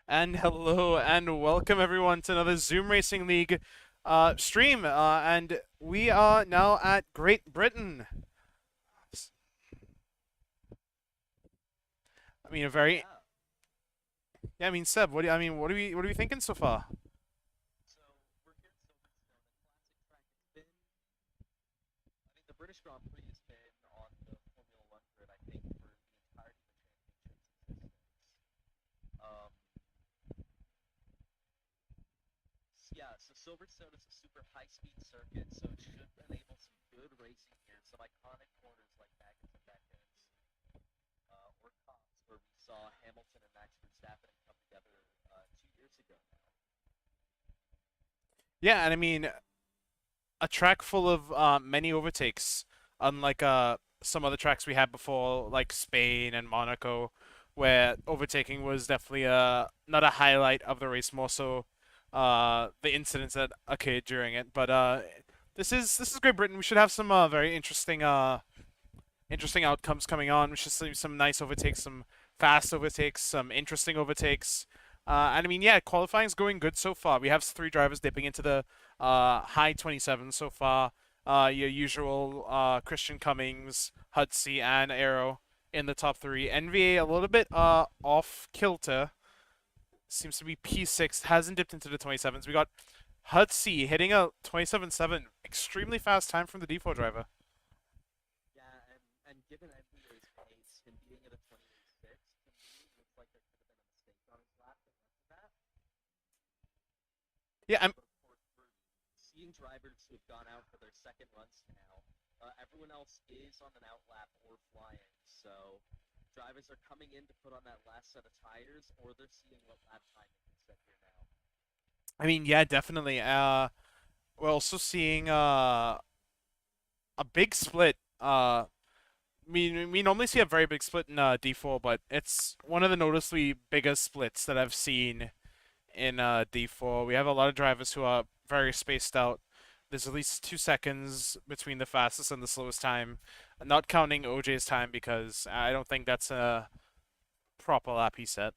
And hello and welcome everyone to another Zoom Racing League stream. And we are now at Great Britain. I mean, a very Yeah. yeah. I mean, Seb, what are we thinking so far? So we're here at Silverstone, a classic track. The British Grand Prix has been on the Formula One grid, I think, for the entirety of the championship's existence. So Silverstone is a super high-speed circuit, so it should enable some good racing here. Some iconic corners like Magnus and Beckett, or Cops, where we saw Hamilton and Max Verstappen come together 2 years ago now. Yeah, and I mean, a track full of many overtakes, unlike some other tracks we had before, like Spain and Monaco, where overtaking was definitely not a highlight of the race, more so the incidents that occurred during it. But this is Great Britain. We should have some very interesting outcomes coming on. We should see some nice overtakes, some fast overtakes, some interesting overtakes. And I mean, yeah, qualifying's going good so far. We have three drivers dipping into the high 27 so far. Your usual Christian Cummings, Hudsey, and Arrow in the top three. NVA a little bit off kilter. Seems to be P6. Hasn't dipped into the 27s. We got Hudsey hitting a 27.7. Extremely fast time from the D4 driver. Yeah, and given NBA's pace, him being at a 28.6, to me, looks like there could have been a mistake on his lap that led to that. Yeah, I'm But of course, we're seeing drivers who have gone out for their second runs now. Everyone else is on an out lap or flying, so drivers are coming in to put on that last set of tires, or they're seeing what lap time they can set here now. I mean, yeah, definitely. We're also seeing a big split. We normally see a very big split in D4, but it's one of the noticeably biggest splits that I've seen in D4. We have a lot of drivers who are very spaced out. There's at least 2 seconds between the fastest and the slowest time, not counting OJ's time because I don't think that's a proper lap he set.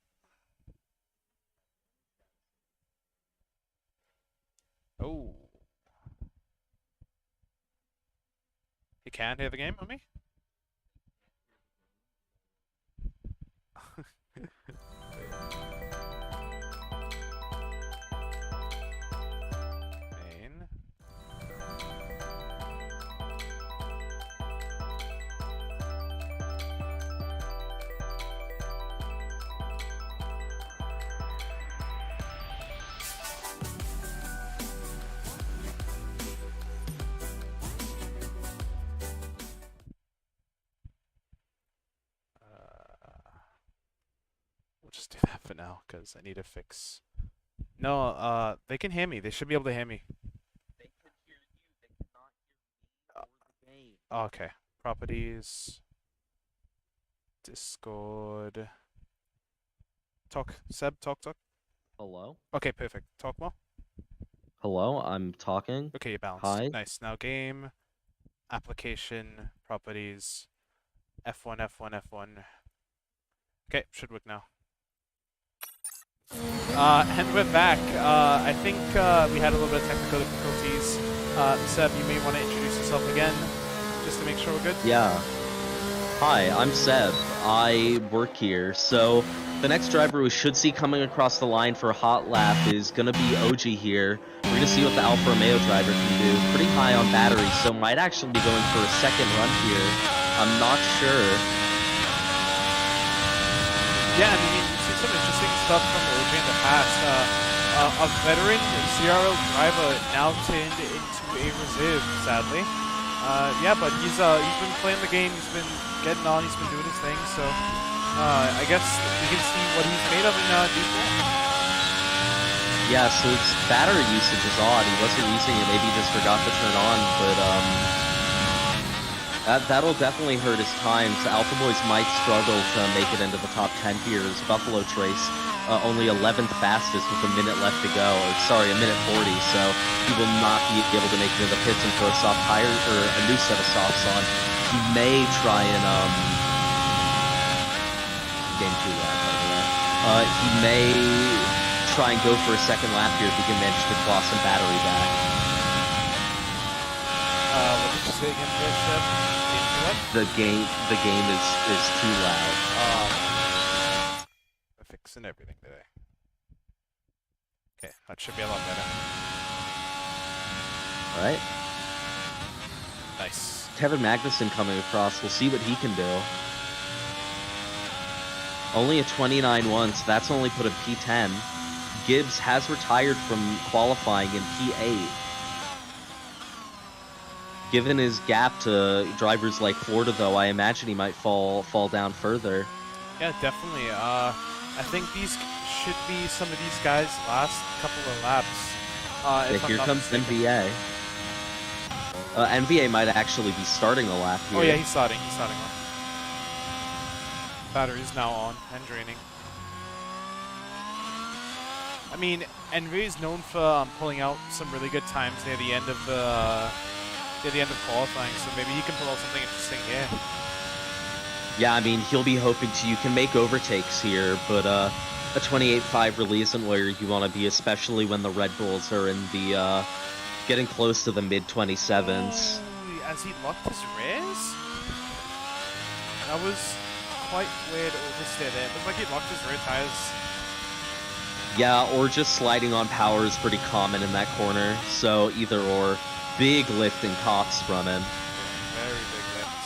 Oh, you can't hear the game on me? Main. We'll just do that for now because I need to fix. No, they can hear me. They should be able to hear me. They can hear you, they cannot hear me Uh, or the game. okay. Properties. Discord. Talk. Seb, talk. Hello? Okay, perfect. Talk more. Hello, I'm talking. Okay, you balanced. Hi. Nice. Now game, application, properties, F1, F1, F1. Okay, should work now. And we're back. I think we had a little bit of technical difficulties. Seb, you may want to introduce yourself again, just to make sure we're good. Yeah. Hi, I'm Seb. I work here. So the next driver we should see coming across the line for a hot lap is gonna be OG here. We're gonna see what the Alfa Romeo driver can do. Pretty high on battery, so might actually be going for a second run here. I'm not sure. Yeah, I mean, we've seen some interesting stuff from OJ in the past. A veteran CRL driver now turned into a reserve, sadly. Yeah, but he's been playing the game. He's been getting on. He's been doing his thing. So I guess we can see what he's made of in D4. Yeah, so its battery usage is odd. He wasn't using it, maybe he just forgot to turn on, but that'll definitely hurt his time. So Alpha Boys might struggle to make it into the top 10 here as Buffalo Trace only 11th fastest with a minute left to go, or sorry, a minute 40, so he will not be able to make it into the pits and throw soft tires, or a new set of softs on. He may try and, game 2 lap, by the way. He may try and go for a second lap here if he can manage to claw some battery back. What did you say again, Chef? The game is too loud. We're fixing everything today. Okay, that should be a lot better. All right. Nice. Kevin Magnussen coming across. We'll see what he can do. Only a 29.1, so that's only put a P10. Gibbs has retired from qualifying in P8. Given his gap to drivers like Florida, though, I imagine he might fall down further. Yeah, definitely. I think these should be some of these guys' last couple of laps. Here comes NVA. NVA might actually be starting a lap here. Oh yeah, he's starting one. Battery's now on and draining. I mean, NVA is known for pulling out some really good times near the end of qualifying, so maybe he can pull out something interesting here. Yeah, I mean, he'll be hoping you can make overtakes here, but a 28.5 really isn't where you want to be, especially when the Red Bulls are in the getting close to the mid-27s. Oh, as he locked his rears? That was quite weird oversteer there. It looked like he locked his rear tires. Yeah, or just sliding on power is pretty common in that corner, so either or. Big lift in Cox from him. Very big lift.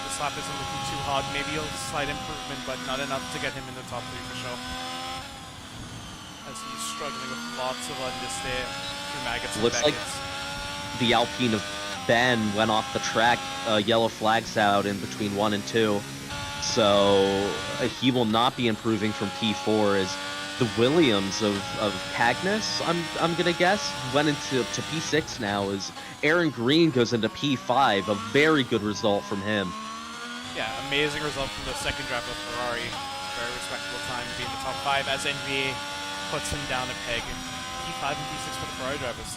This lap isn't looking too hard. Maybe he'll slight improvement, but not enough to get him in the top 3 for sure. As he's struggling with lots of understeer through maggots and Looks like the Alpine of Ben went off the track. Yellow flags out in between 1 and 2. So he will not be improving from P4 as the Williams of Cagnus, I'm gonna guess, went into P6 now as Aaron Green goes into P5. A very good result from him. Yeah, amazing result from the second driver of Ferrari. Very respectable time to be in the top 5 as NVA puts him down a peg. P5 and P6 for the Ferrari drivers.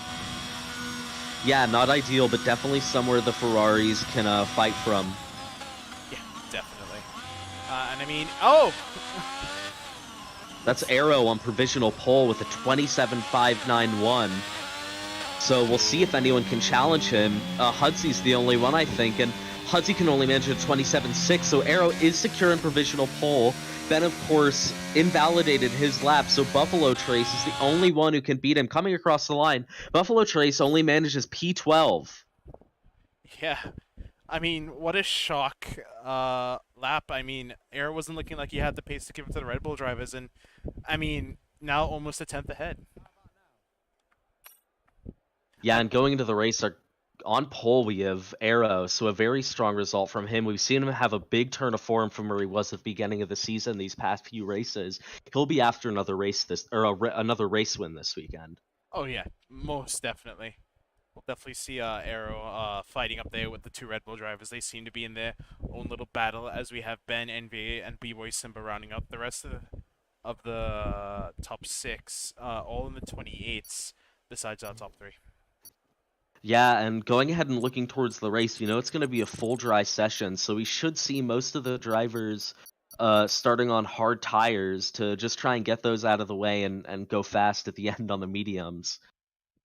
Yeah, not ideal, but definitely somewhere the Ferraris can fight from. Yeah, definitely. And I mean, oh! That's Arrow on provisional pole with a 27.591. So we'll see if anyone can challenge him. Hudsy's the only one, I think, and Hudsy can only manage a 27.6, so Arrow is secure in provisional pole. Ben, of course, invalidated his lap, so Buffalo Trace is the only one who can beat him. Coming across the line, Buffalo Trace only manages P12. Yeah. I mean, what a shock lap. I mean, Arrow wasn't looking like he had the pace to give it to the Red Bull drivers, and I mean, now almost a 10th ahead. Yeah, and going into the race, on pole we have Arrow, so a very strong result from him. We've seen him have a big turn of form from where he was at the beginning of the season. These past few races, he'll be after another race another race win this weekend. Oh yeah, most definitely. We'll definitely see Arrow fighting up there with the 2 Red Bull drivers. They seem to be in their own little battle as we have Ben, NVA, and B-Boy Simba rounding up the rest of the top 6, all in the 28s, besides our top 3. Yeah, and going ahead and looking towards the race, it's going to be a full dry session, so we should see most of the drivers starting on hard tires to just try and get those out of the way and go fast at the end on the mediums.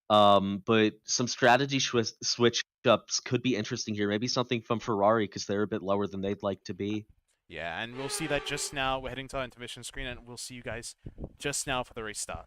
But some strategy switch ups could be interesting here. Maybe something from Ferrari because they're a bit lower than they'd like to be. Yeah, and we'll see that just now. We're heading to our intermission screen, and we'll see you guys just now for the race start.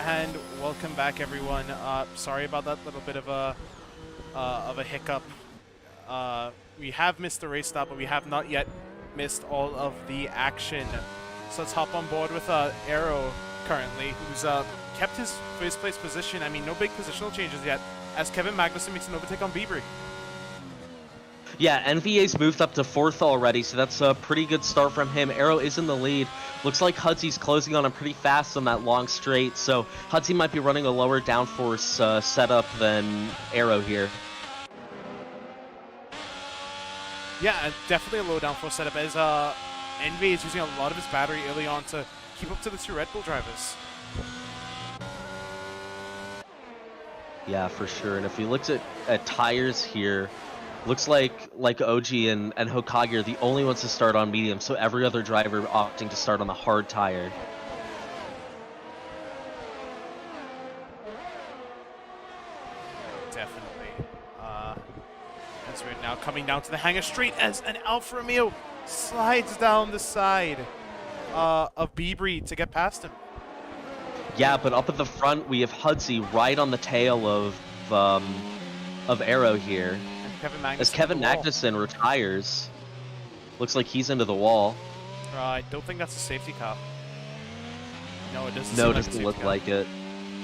and welcome back, everyone. Sorry about that little bit of a hiccup. We have missed the race stop, but we have not yet missed all of the action. So let's hop on board with Aero currently, who's kept his first place position. I mean, no big positional changes yet, as Kevin Magnussen makes an overtake on Bieber. Yeah, NVA's moved up to 4th already, so that's a pretty good start from him. Aero is in the lead. Looks like Hudsy's closing on him pretty fast on that long straight, so Hudsy might be running a lower downforce setup than Aero here. Yeah, definitely a low downforce setup, as NVA is using a lot of his battery early on to keep up to the 2 Red Bull drivers. Yeah, for sure. And if we looked at tires here, looks like OG and Hokage are the only ones to start on medium, so every other driver opting to start on the hard tire. Definitely. As we're now coming down to the hangar straight as an Alfa Romeo slides down the side of Bieber to get past him. Yeah, but up at the front we have Hudsy right on the tail of Aero here. Kevin Magnussen As Kevin Magnussen retires, looks like he's into the wall. I don't think that's a safety car. No, it doesn't. No, it doesn't look like it.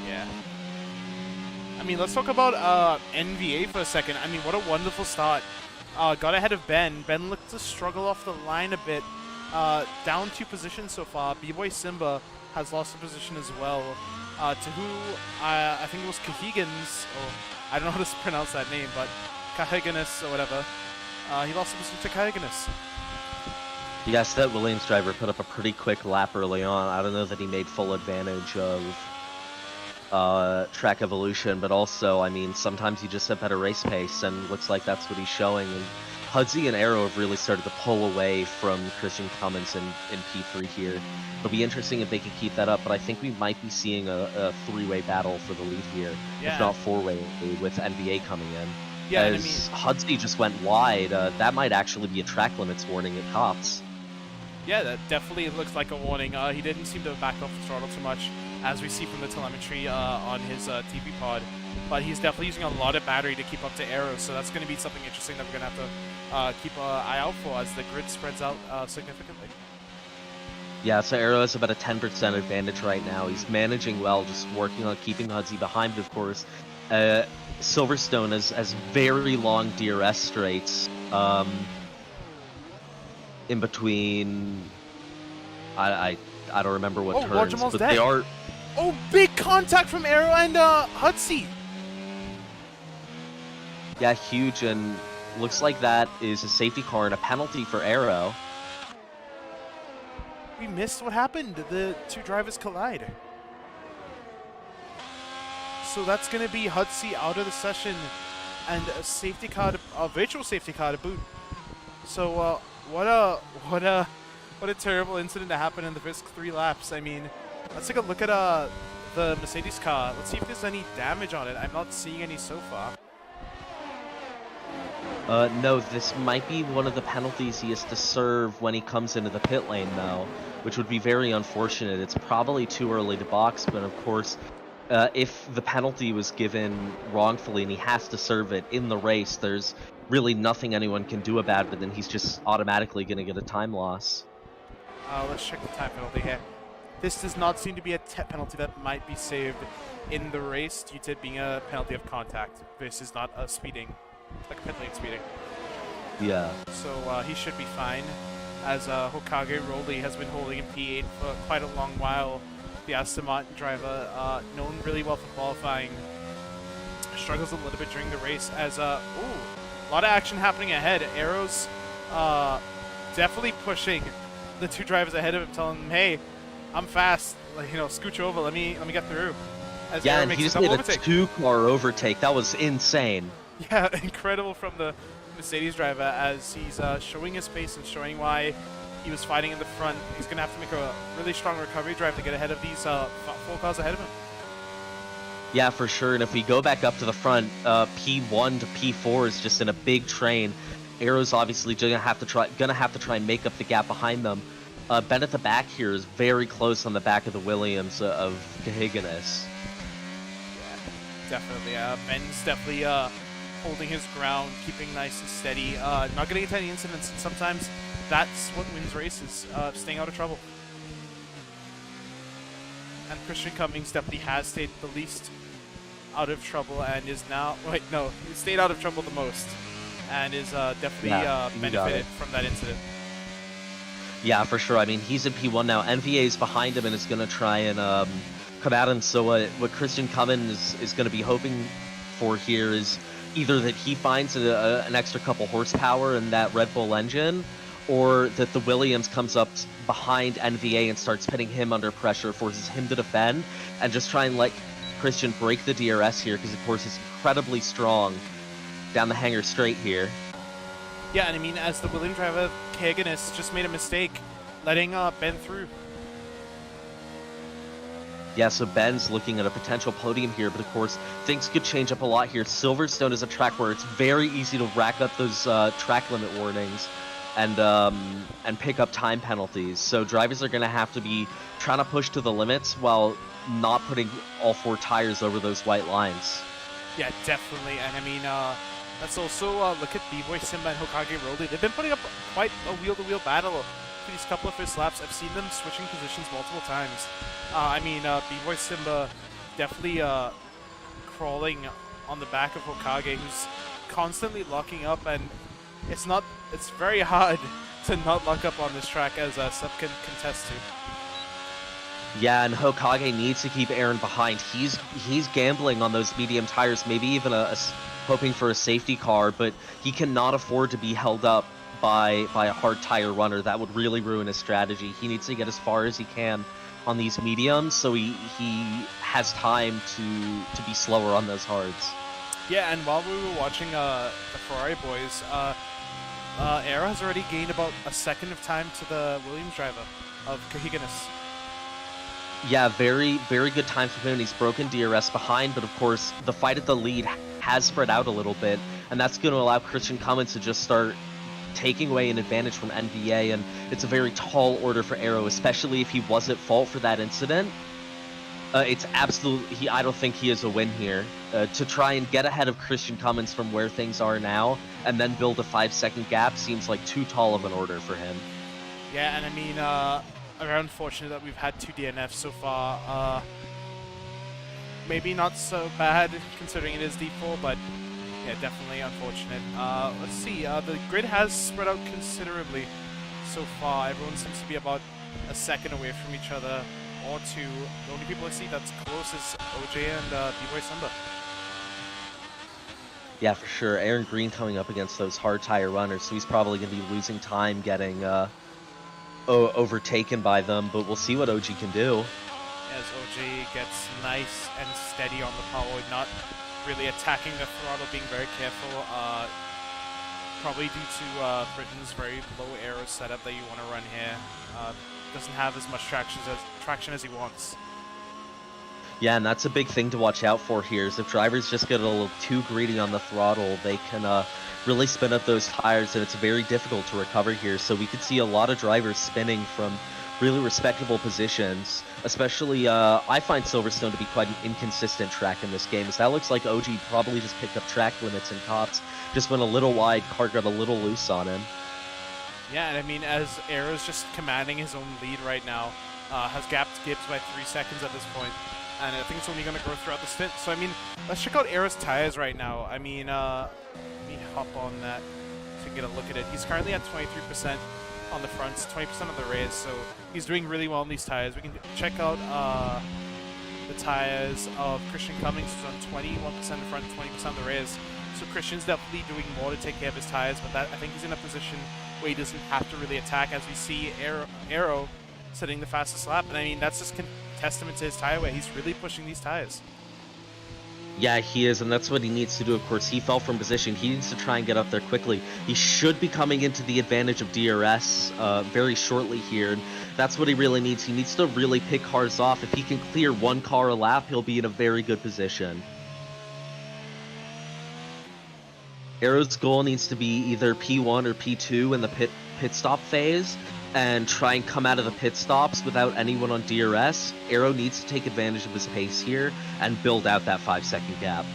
Yeah. I mean, let's talk about NVA for a second. I mean, what a wonderful start. Got ahead of Ben. Ben looked to struggle off the line a bit. Down 2 positions so far. B-Boy Simba has lost a position as well. To who I think it was Kahigans. Or I don't know how to pronounce that name, but Kahiganis or whatever. He lost the position to Kahiganis. Yes, that Williams driver put up a pretty quick lap early on. I don't know that he made full advantage of track evolution, but also, I mean, sometimes you just have better race pace, and looks like that's what he's showing. And Hudsy and Aero have really started to pull away from Christian Cummins in P3 here. It'll be interesting if they can keep that up, but I think we might be seeing a 3-way battle for the lead here, if not 4-way, with NVA coming in. Yeah, as I mean, Hudsy just went wide, that might actually be a track limits warning at Cops. Yeah, that definitely looks like a warning. He didn't seem to back off the throttle too much, as we see from the telemetry on his TV pod. But he's definitely using a lot of battery to keep up to Aero, so that's going to be something interesting that we're going to have to keep an eye out for as the grid spreads out significantly. Yeah, so Aero has about a 10% advantage right now. He's managing well, just working on keeping Hudsy behind, but of course. Silverstone has very long DRS straights. In between, I don't remember what turns, but dead. they are. Oh, big contact from Aero and Hudsy. Yeah, huge, and looks like that is a safety car and a penalty for Aero. We missed what happened. The 2 drivers collide. So that's going to be Hudsy out of the session and a safety car, a virtual safety car to boot. So what a terrible incident to happen in the first 3 laps. I mean, let's take a look at the Mercedes car. Let's see if there's any damage on it. I'm not seeing any so far. No, this might be one of the penalties he has to serve when he comes into the pit lane, though, which would be very unfortunate. It's probably too early to box, but of course, if the penalty was given wrongfully and he has to serve it in the race, there's really nothing anyone can do about it, and he's just automatically going to get a time loss. Let's check the time penalty here. This does not seem to be a penalty that might be saved in the race due to it being a penalty of contact versus not a speeding, like a pit lane speeding. Yeah. So he should be fine, as Hokage Rolly has been holding in P8 for quite a long while. The Aston Martin driver, known really well for qualifying, struggles a little bit during the race as, ooh, a lot of action happening ahead. Aero's definitely pushing the 2 drivers ahead of him, telling them, hey, I'm fast, like, you know, scooch over, let me get through. As Yeah, Aero and makes he just a made a overtake. 2-car overtake. That was insane. Yeah, incredible from the Mercedes driver as he's showing his pace and showing why he was fighting in the front. He's going to have to make a really strong recovery drive to get ahead of these 4 cars ahead of him. Yeah, for sure. And if we go back up to the front, P1 to P4 is just in a big train. Aero's obviously gonna have to try and make up the gap behind them. Ben at the back here is very close on the back of the Williams of Kahiganis. Definitely. Ben's definitely holding his ground, keeping nice and steady, not getting into any incidents. And sometimes that's what wins races, staying out of trouble. And Christian Cummings definitely has stayed the least out of trouble and is now... Wait, no. He stayed out of trouble the most and is definitely benefited from that incident. Yeah, for sure. I mean, he's in P1 now. NVA's behind him and is going to try and come at him. So what Christian Cummins is going to be hoping for here is either that he finds an extra couple horsepower in that Red Bull engine, or that the Williams comes up behind NVA and starts putting him under pressure, forces him to defend, and just try and let Christian break the DRS here, because of course he's incredibly strong down the hanger straight here. Yeah, and I mean, as the Williams driver, Kaganus just made a mistake letting Ben through. Yeah, so Ben's looking at a potential podium here, but of course, things could change up a lot here. Silverstone is a track where it's very easy to rack up those track limit warnings and pick up time penalties. So drivers are going to have to be trying to push to the limits while not putting all four tires over those white lines. Yeah, definitely. And I mean, let's also look at B-Boy Simba and Hokage Rolly. They've been putting up quite a wheel-to-wheel battle for these couple of first laps. I've seen them switching positions multiple times. I mean, B-Boy Simba definitely crawling on the back of Hokage, who's constantly locking up, and it's very hard to not lock up on this track, as Seb can contest to. Yeah, and Hokage needs to keep Aaron behind. He's gambling on those medium tires, maybe even hoping for a safety car, but he cannot afford to be held up by a hard tire runner. That would really ruin his strategy. He needs to get as far as he can on these mediums, so he has time to be slower on those hards. Yeah, and while we were watching the Ferrari boys, Era has already gained about a second of time to the Williams driver of Kahiganis. Yeah, very, very good time for him. He's broken DRS behind, but of course, the fight at the lead has spread out a little bit, and that's going to allow Christian Cummins to just start taking away an advantage from NVA, and it's a very tall order for Aero, especially if he was at fault for that incident. It's absolutely, I don't think he is a win here. To try and get ahead of Christian Cummins from where things are now, and then build a 5-second gap seems like too tall of an order for him. Yeah, and I mean, very unfortunate that we've had 2 DNFs so far. Maybe not so bad considering it is D4, but yeah, definitely unfortunate. Let's see, the grid has spread out considerably so far. Everyone seems to be about a second away from each other, or 2. The only people I see that's close is OJ and B-Boy Simba. Yeah, for sure. Aaron Green coming up against those hard tire runners, so he's probably going to be losing time getting overtaken by them, but we'll see what OG can do. As OJ gets nice and steady on the power, not really attacking the throttle, being very careful, probably due to Britain's very low aero setup that you want to run here. Doesn't have as much traction as he wants. Yeah, and that's a big thing to watch out for here, is if drivers just get a little too greedy on the throttle, they can really spin up those tires, and it's very difficult to recover here. So we could see a lot of drivers spinning from really respectable positions, especially I find Silverstone to be quite an inconsistent track in this game, as that looks like OG probably just picked up track limits and tops, just went a little wide, car got a little loose on him. Yeah, and I mean, as Aero's just commanding his own lead right now, has gapped Gibbs by 3 seconds at this point, and I think it's only going to grow throughout the stint. So I mean, let's check out Aero's tires right now. I mean, let me hop on that to get a look at it. He's currently at 23% on the fronts, 20% of the rears, so he's doing really well on these tires. We can check out the tires of Christian Cummings, who's on 21% in the front, 20% of the rears. So Christian's definitely doing more to take care of his tires, but I think he's in a position where he doesn't have to really attack, as we see Aero setting the fastest lap. And I mean, that's just testament to his tire wear. He's really pushing these tires. Yeah, he is, and that's what he needs to do. Of course, he fell from position. He needs to try and get up there quickly. He should be coming into the advantage of DRS very shortly here, and that's what he really needs. He needs to really pick cars off. If he can clear 1 car a lap, he'll be in a very good position. Aero's goal needs to be either P1 or P2 in the pit stop phase, and try and come out of the pit stops without anyone on DRS, Aero needs to take advantage of his pace here and build out that 5-second gap.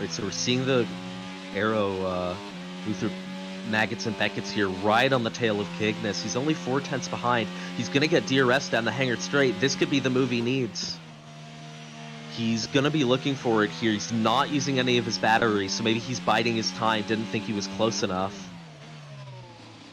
Right, so we're seeing the Aero move through Maggots and Beckett's here right on the tail of Cygnus. He's only 4/10 behind. He's going to get DRS down the Hangar straight. This could be the move he needs. He's going to be looking for it here. He's not using any of his batteries, so maybe he's biding his time. Didn't think he was close enough.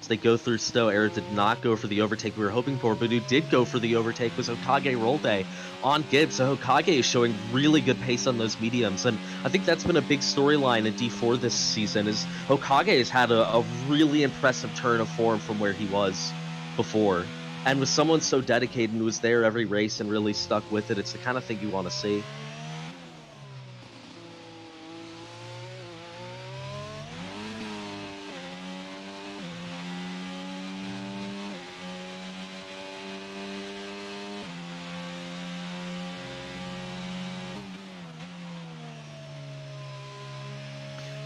As they go through Stowe, Aero did not go for the overtake we were hoping for, but who did go for the overtake was Hokage Rolde on Gibbs. So Hokage is showing really good pace on those mediums, and I think that's been a big storyline in D4 this season, is Hokage has had a really impressive turn of form from where he was before. And with someone so dedicated and was there every race and really stuck with it, it's the kind of thing you want to see.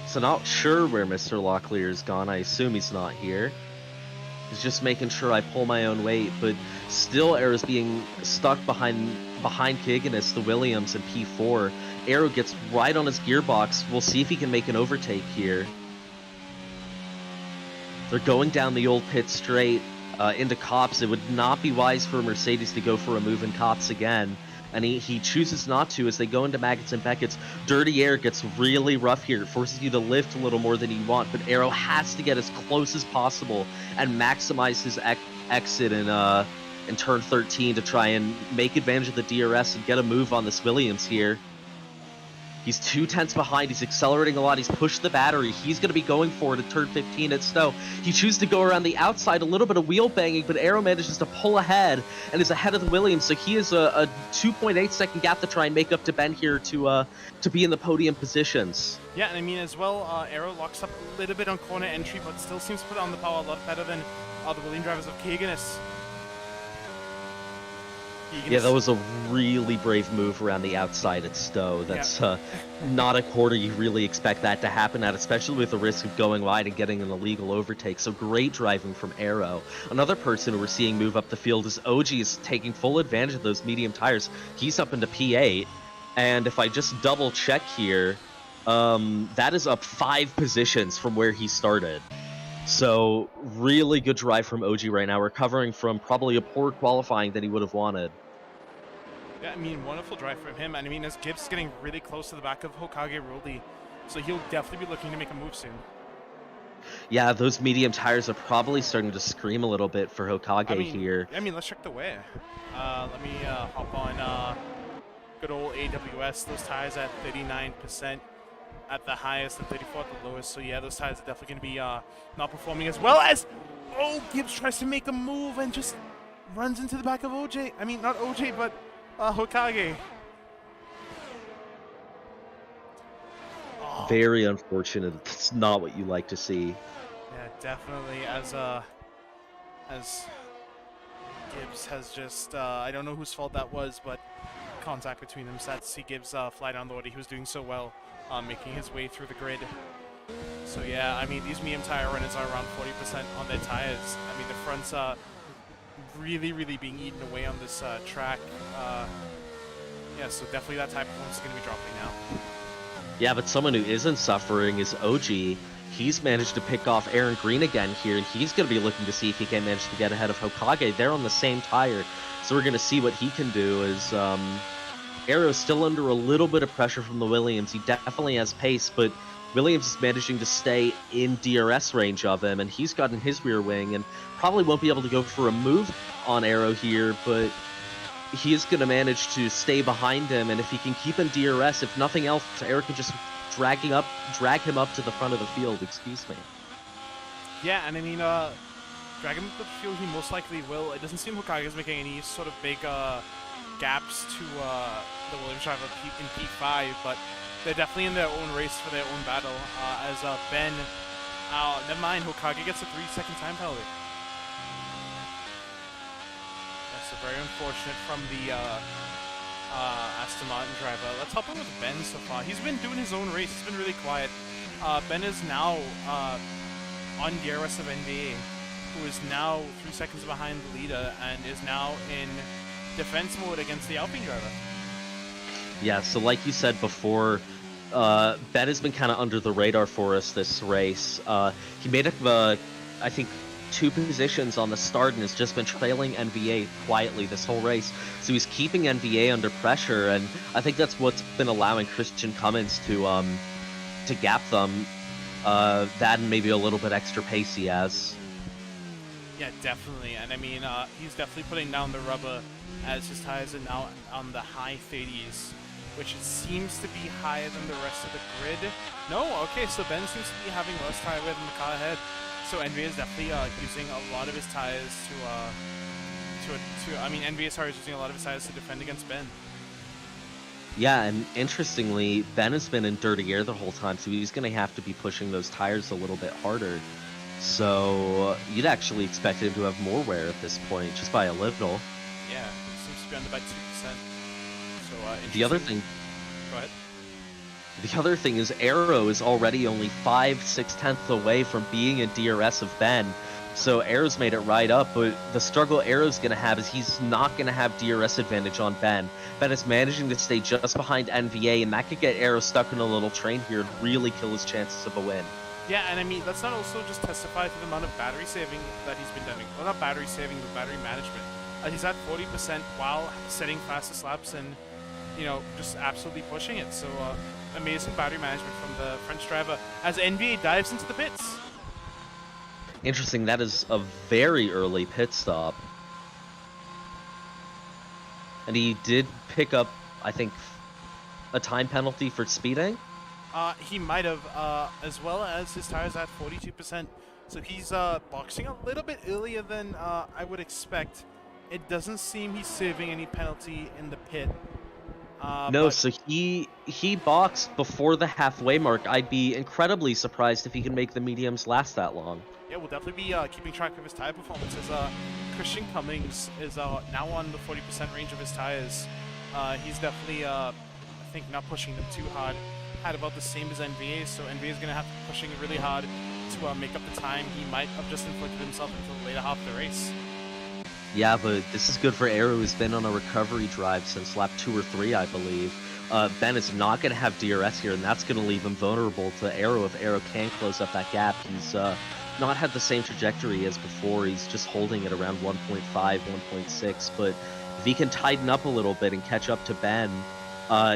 So not sure where Mr. Locklear is gone. I assume he's not here. He's just making sure I pull my own weight, but still Aero's being stuck behind Cygnus, the Williams, and P4. Aero gets right on his gearbox. We'll see if he can make an overtake here. They're going down the old pit straight into Copse. It would not be wise for Mercedes to go for a move in Copse again. And he chooses not to as they go into Maggots and Beckett's. Dirty Air gets really rough here. It forces you to lift a little more than you want, but Aero has to get as close as possible and maximize his exit in turn 13 to try and make advantage of the DRS and get a move on this Williams here. He's 2/10 behind. He's accelerating a lot. He's pushed the battery. He's going to be going for it at turn 15 at Stowe. He chooses to go around the outside, a little bit of wheel banging, but Aero manages to pull ahead and is ahead of the Williams. So he has a 2.8-second gap to try and make up to Ben here to be in the podium positions. Yeah, and I mean as well, Aero locks up a little bit on corner entry, but still seems to put on the power a lot better than the William drivers of Cygnus. Yeah, that was a really brave move around the outside at Stowe. That's not a quarter you really expect that to happen at, especially with the risk of going wide and getting an illegal overtake. So great driving from Aero. Another person we're seeing move up the field is OG, is taking full advantage of those medium tires. He's up into P8, and if I just double check here, that is up 5 positions from where he started. So really good drive from OG right now, recovering from probably a poor qualifying that he would have wanted. Yeah, I mean, wonderful drive from him. And I mean, as Gibbs is getting really close to the back of Hokage Rolde, so he'll definitely be looking to make a move soon. Yeah, those medium tires are probably starting to scream a little bit for Hokage here. I mean, let's check the wear. Let me hop on good old AWS. Those tires at 39% at the highest and 34 at the lowest. So yeah, those tires are definitely going to be not performing as well as... Oh, Gibbs tries to make a move and just runs into the back of OJ. I mean, not OJ, but Hokage. Oh. Very unfortunate. It's not what you like to see. Yeah, definitely. As Gibbs has just, I don't know whose fault that was, but contact between them. So that's, he gives fly down the order. He was doing so well, making his way through the grid. So yeah, I mean, these medium tire runners are around 40% on their tires. I mean, the fronts are really being eaten away on this track. Yeah, so definitely that type of performance is going to be dropping now. Yeah, but someone who isn't suffering is OG. He's managed to pick off Aaron Green again here, and he's going to be looking to see if he can manage to get ahead of Hokage. They're on the same tire, so we're going to see what he can do. As Aero's still under a little bit of pressure from the Williams. He definitely has pace, but Williams is managing to stay in DRS range of him, and he's got in his rear wing, and probably won't be able to go for a move on Aero here, but he is going to manage to stay behind him, and if he can keep in DRS, if nothing else, Aero can just drag him up to the front of the field, excuse me. Yeah, and I mean, drag him up the field he most likely will. It doesn't seem Hokage is making any sort of big gaps to the Williams driver in P5, but they're definitely in their own race for their own battle. As Ben, never mind, Hokage gets a 3-second time penalty. very unfortunate from the Aston Martin driver. Let's hop in with Ben so far. He's been doing his own race. He's been really quiet. Ben is now on DRS of NVA, who is now 3 seconds behind the leader and is now in defense mode against the Alpine driver. Yeah, so like you said before, Ben has been kind of under the radar for us this race. He made up, I think, 2 positions on the start and has just been trailing NVA quietly this whole race. So he's keeping NVA under pressure, and I think that's what's been allowing Christian Cummins to gap them. That and maybe a little bit extra pace he has. Yeah, definitely. And I mean, he's definitely putting down the rubber as his tires are now on the high 30s, which it seems to be higher than the rest of the grid. No, okay, so Ben seems to be having less tire wear than the car ahead. So NVA is definitely using a lot of his tires NVA's tires using a lot of his tires to defend against Ben. Yeah, and interestingly, Ben has been in dirty air the whole time, so he's going to have to be pushing those tires a little bit harder. So you'd actually expect him to have more wear at this point, just by a little. Yeah, he seems to be under by 2%. So the other thing. Go ahead. The other thing is Arrow is already only 5/6 away from being in DRS of Ben. So Arrow's made it right up, but the struggle Arrow's going to have is he's not going to have DRS advantage on Ben. Ben is managing to stay just behind NVA, and that could get Arrow stuck in a little train here and really kill his chances of a win. Yeah, and I mean, let's not also just testify to the amount of battery saving that he's been doing. Well, not battery saving, but battery management. He's at 40% while setting fastest laps and, you know, just absolutely pushing it. So, amazing battery management from the French driver as NVA dives into the pits. Interesting, that is a very early pit stop. And he did pick up, I think, a time penalty for speeding? He might have, as well as his tires at 42%. So he's boxing a little bit earlier than I would expect. It doesn't seem he's saving any penalty in the pit. No, so he boxed before the halfway mark. I'd be incredibly surprised if he can make the mediums last that long. Yeah, we'll definitely be keeping track of his tire performance as Christian Cummins is now on the 40% range of his tires. He's definitely, I think, not pushing them too hard. Had about the same as NVA, so NVA is going to have to be pushing really hard to make up the time he might have just inflicted himself into the later half of the race. Yeah, but this is good for Arrow, who's been on a recovery drive since lap 2 or 3, I believe. Ben is not going to have DRS here, and that's going to leave him vulnerable to Arrow if Arrow can close up that gap. He's not had the same trajectory as before. He's just holding it around 1.5, 1.6, but if he can tighten up a little bit and catch up to Ben,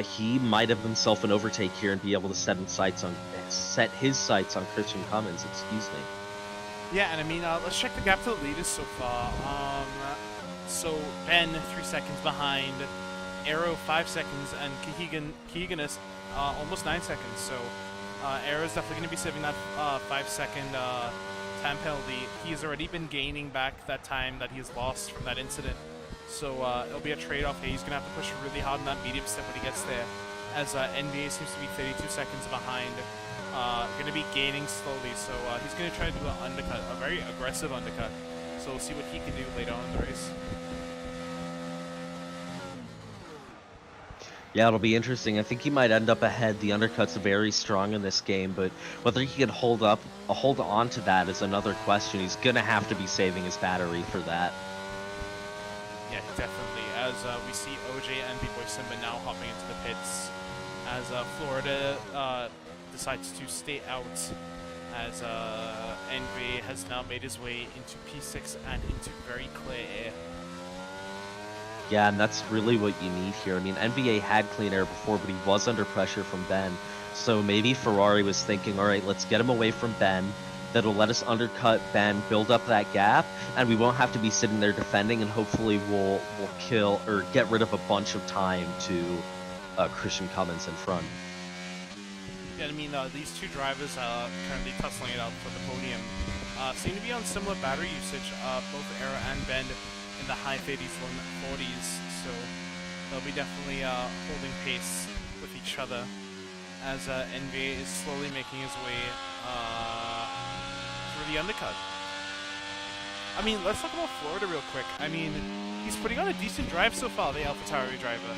he might have himself an overtake here and be able to set his sights on Christian Cummins, excuse me. Yeah, and I mean, let's check the gap to the leaders so far. So Ben 3 seconds behind, Arrow 5 seconds, and Keegan is almost 9 seconds. So Arrow's definitely going to be saving that 5-second time penalty. He's already been gaining back that time that he's lost from that incident. So it'll be a trade-off here. He's going to have to push really hard on that medium step when he gets there, as NVA seems to be 32 seconds behind. Going to be gaining slowly, so he's going to try to do an undercut, a very aggressive undercut. So we'll see what he can do later on in the race. Yeah, it'll be interesting. I think he might end up ahead. The undercut's very strong in this game, but whether he can hold on to that is another question. He's going to have to be saving his battery for that. Yeah, definitely. As we see OJ and B-Boy Simba now hopping into the pits, as Florida decides to stay out, as NVA has now made his way into P6 and into very clear air. Yeah, and that's really what you need here. I mean, NVA had clean air before, but he was under pressure from Ben. So maybe Ferrari was thinking, all right, let's get him away from Ben. That'll let us undercut Ben, build up that gap, and we won't have to be sitting there defending, and hopefully we'll kill or get rid of a bunch of time to Christian Cummins in front. Yeah, I mean, these two drivers currently tussling it out for the podium seem to be on similar battery usage, both Arrow and Ben in the high 30s, low 40s, so they'll be definitely holding pace with each other as NVA is slowly making his way through the undercut. I mean, let's talk about Florida real quick. I mean, he's putting on a decent drive so far, the AlphaTauri driver.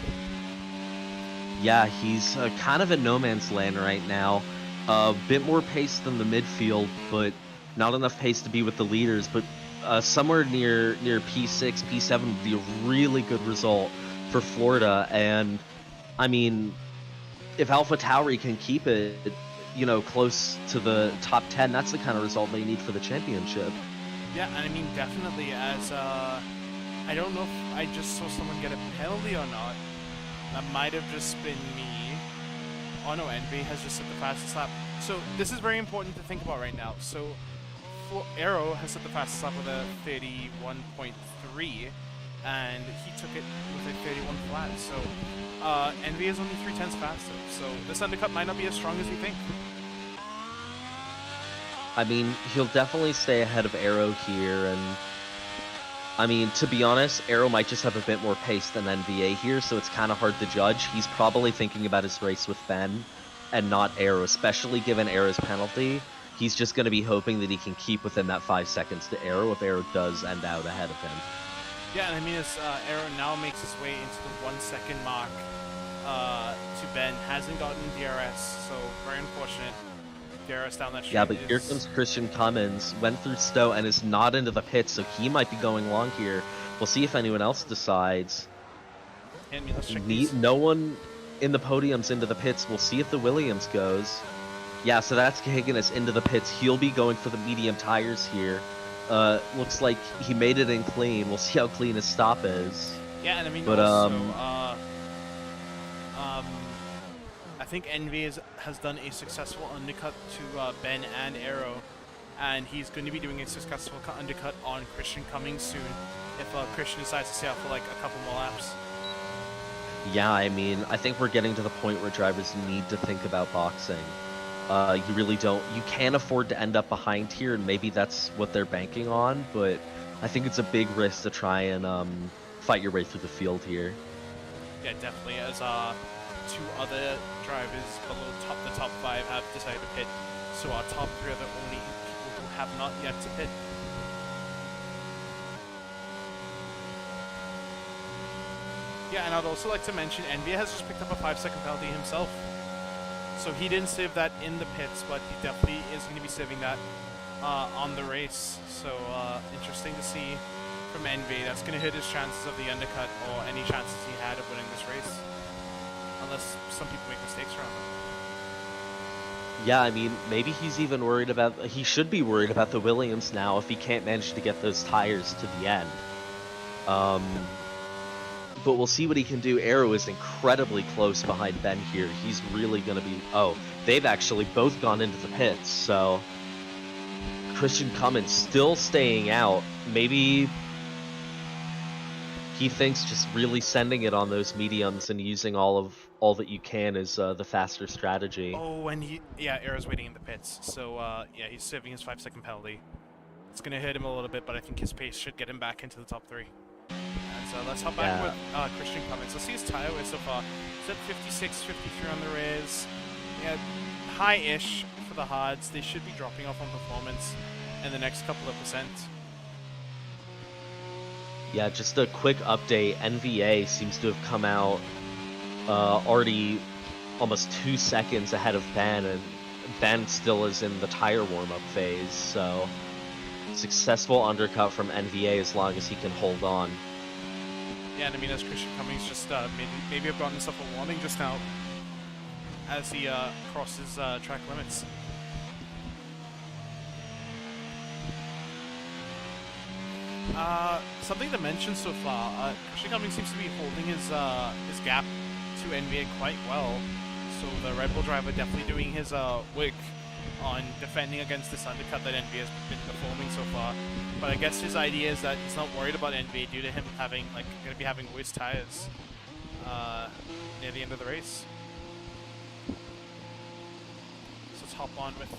Yeah, he's kind of in no man's land right now. A bit more pace than the midfield, but not enough pace to be with the leaders. But somewhere near P6, P7 would be a really good result for Florida. And I mean, if AlphaTauri can keep it, you know, close to the top 10, that's the kind of result they need for the championship. Yeah, and I mean, definitely, as, I don't know if I just saw someone get a penalty or not. That might have just been me. Oh no, NV has just set the fastest lap. So this is very important to think about right now. So Aero has set the fastest lap with a 31.3, and he took it with a 31 flat. So NV is only 0.3 faster. So this undercut might not be as strong as you think. I mean, he'll definitely stay ahead of Aero here, and I mean, to be honest, Aero might just have a bit more pace than NVA here, so it's kind of hard to judge. He's probably thinking about his race with Ben and not Aero, especially given Aero's penalty. He's just going to be hoping that he can keep within that 5 seconds to Aero if Aero does end out ahead of him. Yeah, and I mean, as Aero now makes his way into the 1 second mark to Ben, hasn't gotten DRS, so very unfortunate. DRS down that street. Yeah, but here comes Christian Cummins, went through Stowe and is not into the pits, so he might be going long here. We'll see if anyone else decides. Let's check these. No one in the podium's into the pits. We'll see if the Williams goes. Yeah, so that's Higgins into the pits. He'll be going for the medium tires here. Looks like he made it in clean. We'll see how clean his stop is. Yeah, and I mean, but, also, I think NV has done a successful undercut to Ben and Aero, and he's going to be doing a successful undercut on Christian Cummings soon if Christian decides to stay out for like a couple more laps. Yeah, I mean, I think we're getting to the point where drivers need to think about boxing. You really don't. You can't afford to end up behind here, and maybe that's what they're banking on, but I think it's a big risk to try and fight your way through the field here. Yeah, definitely, as 2 other drivers below the top 5 have decided to pit, so our top 3 are the only people who have not yet to pit. Yeah, and I'd also like to mention NVIDIA has just picked up a 5-second penalty himself. So he didn't save that in the pits, but he definitely is going to be saving that on the race. So interesting to see from NV. That's going to hit his chances of the undercut or any chances he had of winning this race. Unless some people make mistakes around him. Yeah, I mean, maybe he's even worried about... He should be worried about the Williams now if he can't manage to get those tires to the end. But we'll see what he can do. Aero is incredibly close behind Ben here. He's really going to be... Oh, they've actually both gone into the pits, so... Christian Cummins still staying out. Maybe he thinks just really sending it on those mediums and using all that you can is the faster strategy. Oh, and Aero's waiting in the pits. So, yeah, he's saving his 5-second penalty. It's going to hit him a little bit, but I think his pace should get him back into the top 3. So let's hop back with Christian Cummins. Let's see his tire weight so far. He's at 56, 53 on the rears. Yeah, high-ish for the hards. They should be dropping off on performance in the next couple of percent. Yeah, just a quick update. NVA seems to have come out already almost 2 seconds ahead of Ben, and Ben still is in the tire warm-up phase, so successful undercut from NVA as long as he can hold on. Yeah, and I mean, as Christian Cummings just maybe have gotten himself a warning just now as he crosses track limits. Something to mention so far, Christian Cummings seems to be holding his gap to NVA quite well. So the Red Bull driver definitely doing his work on defending against this undercut that NVA has been performing so far. But I guess his idea is that he's not worried about NVA due to him having going to be having worse tires near the end of the race. So let's hop on with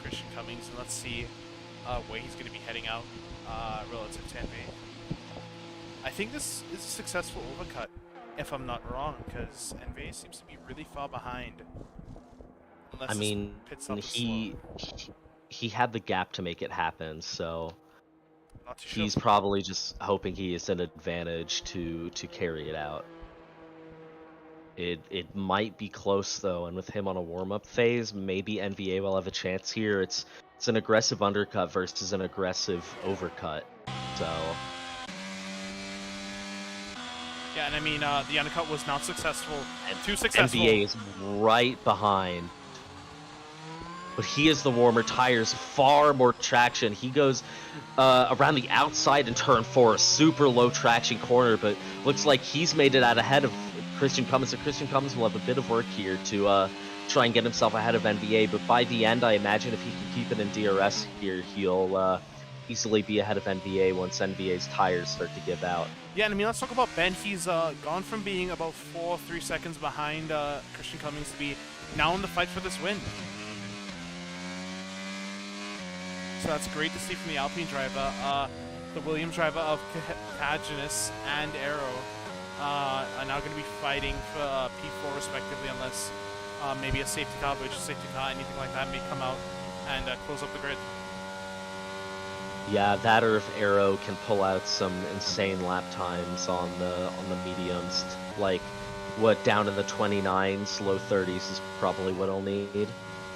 Christian Cummings and let's see where he's going to be heading out relative to NVA. I think this is a successful overcut, if I'm not wrong, because NVA seems to be really far behind. I mean, he had the gap to make it happen, so Not too sure. He's probably just hoping he is an advantage to carry it out. It might be close though, and with him on a warm-up phase, maybe NVA will have a chance here. It's an aggressive undercut versus an aggressive overcut. So Yeah, and I mean, the undercut was not successful. and Too successful. NVA is right behind. But he is the warmer tires, far more traction. He goes around the outside in turn 4, a super low traction corner, but looks like he's made it out ahead of Christian Cummins. So Christian Cummins will have a bit of work here to try and get himself ahead of NVA, but by the end, I imagine if he can keep it in DRS here, he'll easily be ahead of NVA once NVA's tires start to give out. Yeah, and I mean, let's talk about Ben. He's gone from being about 3 seconds behind Christian Cummings to be now in the fight for this win. So that's great to see from the Alpine driver. The Williams driver of Kajanus and Aero are now going to be fighting for P4 respectively, unless maybe a safety car, but just safety car, anything like that may come out and close up the grid. Yeah, that or if Aero can pull out some insane lap times on the mediums, like what down in the 29s, low 30s is probably what I'll need.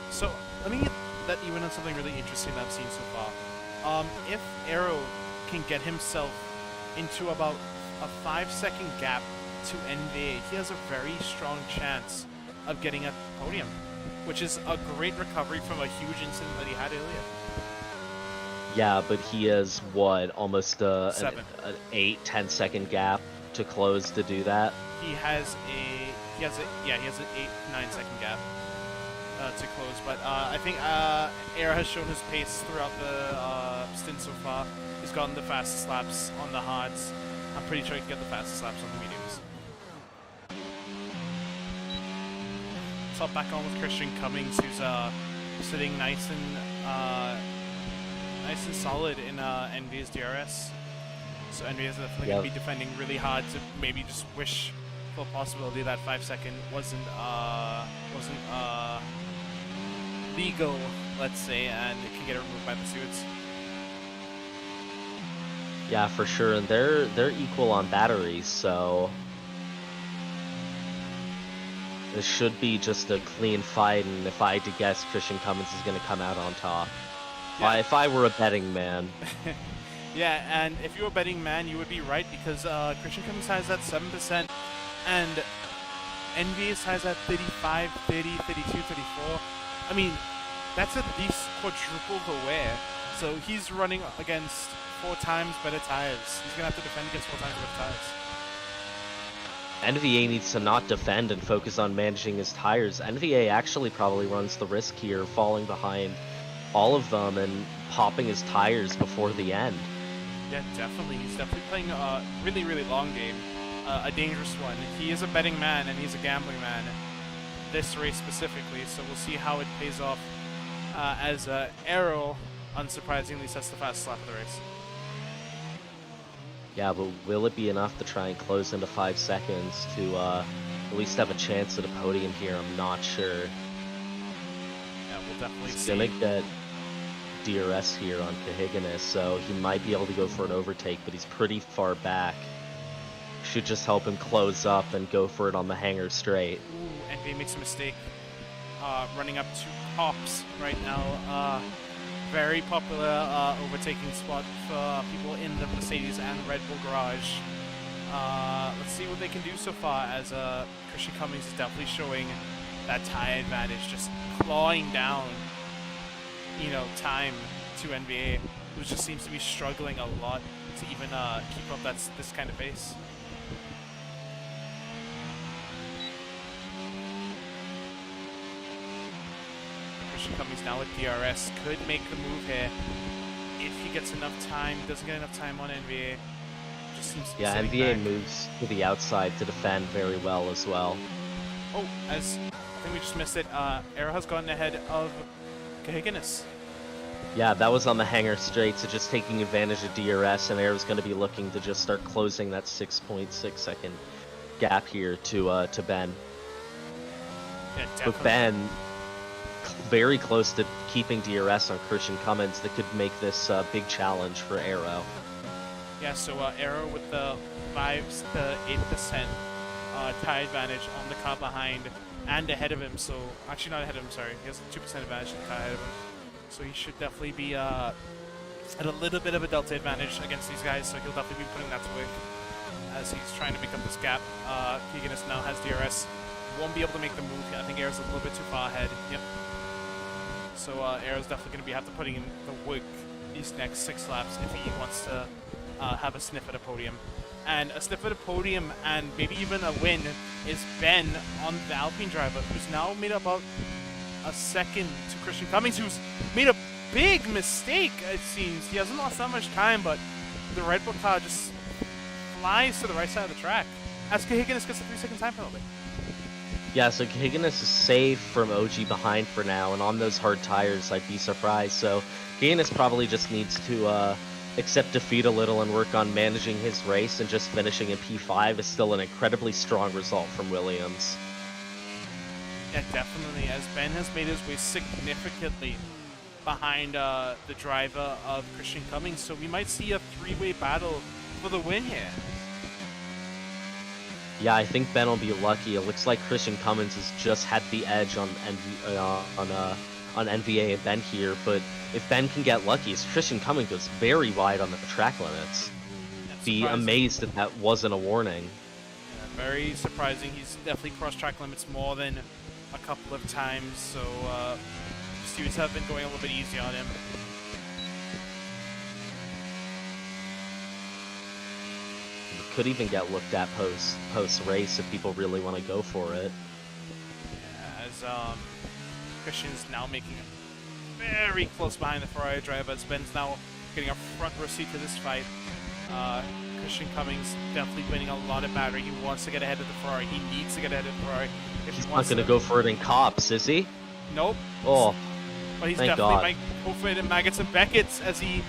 So let me let you in on something really interesting that I've seen so far. If Aero can get himself into about a 5-second gap to NVA, he has a very strong chance of getting a podium, which is a great recovery from a huge incident that he had earlier. Yeah, but he has what, almost an 8-10 second gap to close to do that. He has an 8-9 second gap to close, but I think Aero has shown his pace throughout the stint so far. He's gotten the fastest laps on the hards. I'm pretty sure he can get the fastest laps on the mediums. Let's hop back on with Christian Cummings, who's sitting nice and solid in NVIDIA's DRS. So NVIDIA's definitely going to be defending really hard to maybe just wish for a possibility that 5 second wasn't legal, let's say, and it can get removed by the suits. Yeah, for sure, and they're equal on batteries, so this should be just a clean fight. And if I had to guess, Christian Cummins is going to come out on top. Yeah. If I were a betting man. Yeah, and if you were a betting man, you would be right, because Christian Cummins has that 7%, and NVIDIA has that 35, 30, 32, 34. I mean, that's at least quadruple the wear. So he's running against 4 times better tires. He's going to have to defend against 4 times better tires. NVA needs to not defend and focus on managing his tires. NVA actually probably runs the risk here of falling behind all of them and popping his tires before the end. Yeah, definitely. He's definitely playing a really, really long game. A dangerous one. He is a betting man and he's a gambling man. This race specifically, so we'll see how it pays off as Aero, unsurprisingly, sets the fastest lap of the race. Yeah, but will it be enough to try and close into 5 seconds to at least have a chance at a podium here? I'm not sure. Yeah, we'll definitely He's see. Gonna get DRS here on Cahiganis, so he might be able to go for an overtake, but he's pretty far back. Should just help him close up and go for it on the hanger straight. Ooh, NVA makes a mistake. Running up to Pops right now. Very popular overtaking spot for people in the Mercedes and Red Bull garage. Let's see what they can do so far, as Christian Cummings is definitely showing that tire advantage, just clawing down, time to NVA, who just seems to be struggling a lot to even keep up this kind of pace. Christian Cummings now with DRS could make the move here if he gets enough time. Doesn't get enough time on NVA. Just seems to be sitting NVA back. moves to the outside to defend very well as well. Oh, I think we just missed it. Aero has gotten ahead of Cahiganis. Yeah, that was on the hanger straight, so just taking advantage of DRS, and Aero's going to be looking to just start closing that 6.6 second gap here to Ben. Yeah, definitely. But Ben, very close to keeping DRS on Christian Cummins that could make this a big challenge for Arrow. Yeah, so Arrow with the 5 to 8% tire advantage on the car behind and ahead of him. So actually not ahead of him, sorry. He has a 2% advantage on the car ahead of him. So he should definitely be at a little bit of a delta advantage against these guys. So he'll definitely be putting that to work as he's trying to make up this gap. Keeganis now has DRS. Won't be able to make the move. I think Arrow's a little bit too far ahead. Yep. So Arrow's definitely going to have to putting in the work these next 6 laps if he wants to have a sniff at a podium. And a sniff at a podium and maybe even a win is Ben on the Alpine driver, who's now made about a second to Christian Cummins, who's made a big mistake, it seems. He hasn't lost that much time, but the Red Bull car just flies to the right side of the track as Higgins gets a 3-second time penalty. Yeah, so Higgins is safe from OG behind for now, and on those hard tires, I'd be surprised. So Higgins probably just needs to accept defeat a little and work on managing his race, and just finishing in P5 is still an incredibly strong result from Williams. Yeah, definitely, as Ben has made his way significantly behind the driver of Christian Cummins, so we might see a 3-way battle for the win here. Yeah, I think Ben will be lucky. It looks like Christian Cummins has just had the edge on NVA and Ben here, but if Ben can get lucky, Christian Cummins goes very wide on the track limits. Be amazed if that wasn't a warning. Yeah, very surprising. He's definitely crossed track limits more than a couple of times, so students have been going a little bit easy on him. Could even get looked at post race if people really want to go for it. Yeah, as Christian's now making it very close behind the Ferrari driver, as Ben's now getting a front row seat to this fight. Christian Cummins definitely winning a lot of battery. He wants to get ahead of the Ferrari. He needs to get ahead of the Ferrari. If He's he not wants going to go for it in cops, is he? Nope. Oh, but he's thank definitely God. might go for it in Maggots and Beckett's as he